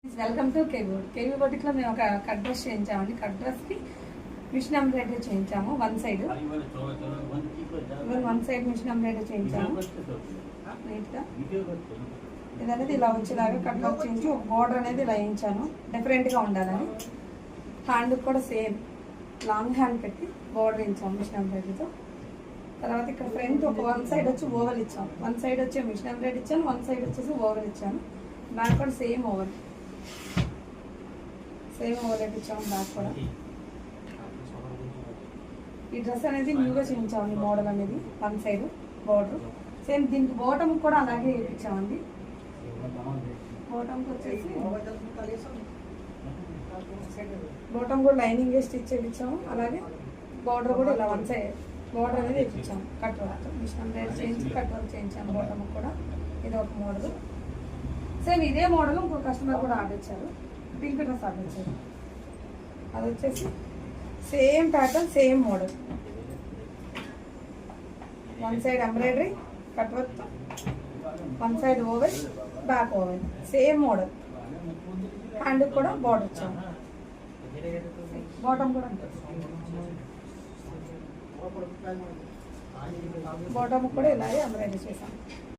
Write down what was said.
Welcome to KV బొటిక్లో మేము ఒక కట్ డ్రెస్ చేయించామండి. కట్ డ్రెస్కి మిషన్ ఎంబ్రాయిడరీ చేయించాము. వన్ సైడ్ మిషన్ ఎంబ్రాయిడరీ చేయించాము నీట్గా. ఇది అనేది ఇలా వచ్చేలాగా కట్ వర్క్ చేయించి ఒక బోర్డర్ అనేది ఇలా వేయించాను, డిఫరెంట్గా ఉండాలని. హ్యాండ్ కూడా సేమ్ లాంగ్ హ్యాండ్ పెట్టి బోర్డర్ వేయించాము మిషన్ ఎంబ్రాయిడరీతో. తర్వాత ఇక్కడ ఫ్రంట్ ఒక వన్ సైడ్ వచ్చి ఓవల్ ఇచ్చాము. వన్ సైడ్ వచ్చి మిషన్ ఎంబ్రాయిడరీ ఇచ్చాను, వన్ సైడ్ వచ్చేసి ఓవల్ ఇచ్చాను. బ్యాక్ కూడా సేమ్ ఓవల్ ఇచ్చాము. బ్యాక్ కూడా ఈ డ్రెస్ అనేది న్యూగా చేయించామండి. మోడల్ అనేది వన్ సైడ్ బోర్డర్ సేమ్. దీనికి బాటమ్ కూడా అలాగే వేయించామండి. బాటమ్కి వచ్చేసి బాటమ్ కూడా లైనింగ్ వేసి స్టిచ్ చేయించాము. అలాగే బార్డర్ కూడా ఇలా వన్ సైడ్ బార్డర్ అనేది వేయించాము. కట్ వర్క్ మిషన్ ఎంబ్రాయిడరీ చేయించి కట్ వర్క్ చేయించాము. బాటమ్ కూడా ఇది ఒక మోడల్. సేమ్ ఇదే మోడల్ ఇంకో కస్టమర్ కూడా ఆర్డర్ ఇచ్చారు. పింక్ డ్రెస్ ఆర్డర్ ఇచ్చారు. అది వచ్చేసి same pattern same model. One side embroidery cut work, one side oval, back oval, same model. Hand కూడా బార్డర్ ఇచ్చాము. బాటమ్ కూడా బాటమ్ కూడా ఇలాగే ఎంబ్రాయిడరీ చేసాము.